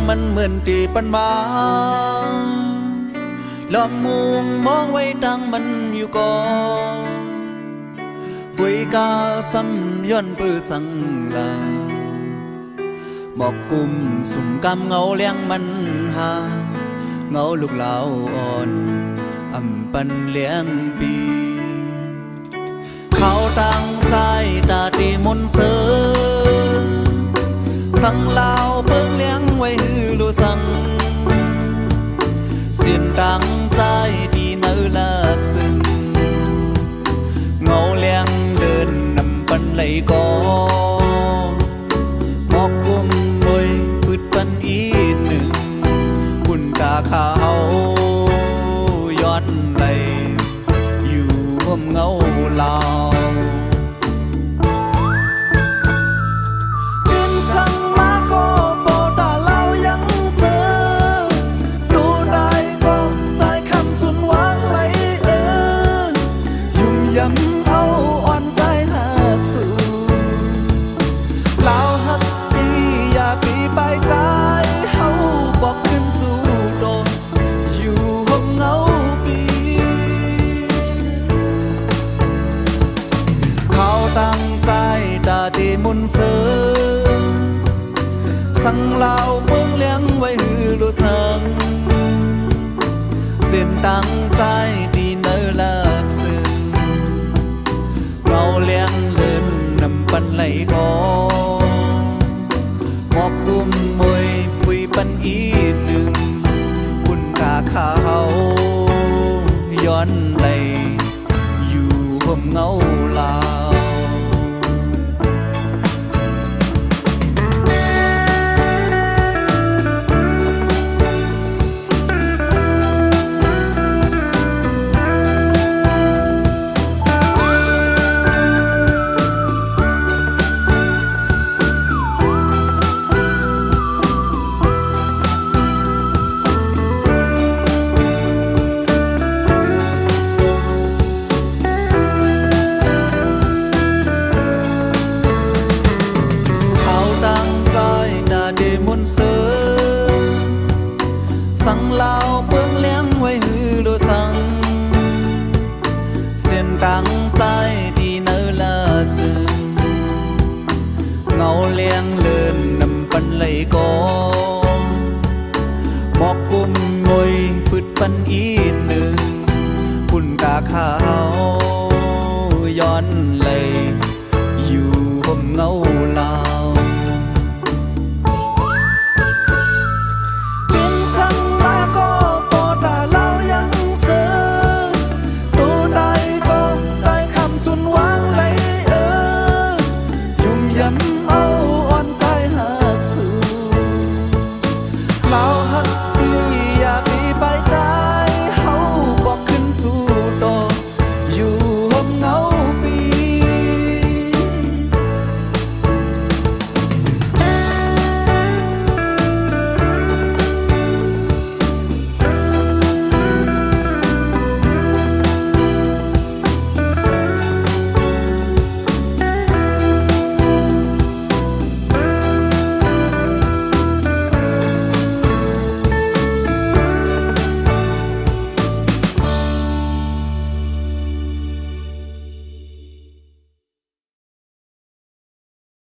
มันเหมือนตีปันมาลอมมุงมองไว้ดังมันอยู่ก่อนกุยกาซ้ำย้อนปื้อสังลาหมอกกุมสุ่มกำเงาเลี้ยงมันหาเงาลูกเหลาอ่อนอำปันเลี้ยงปีเขาตั้งใจตาตีมุนเสือสั่งลาวเปิ้งเลี้ยงไว้ฮือลูสั่งเสียนดังใจดีเนื้อเลิกซึ้งเงาเลี้ยงเดินนำปันไหลกอหมอกกุมบอยพืดปันอีหนึ่งบุญตาเขาย้อนไหลอยู่ห่มเงาลาวมุนเสือสั่งลาวเปิ้งเลี้ยงไว้ฮือลูสังเส้นตั้งใจดีเนื้อเลิกซึ้งเราเลี้ยงเลินนำปันไหลกอหมอกกุมมวยพุยปันอี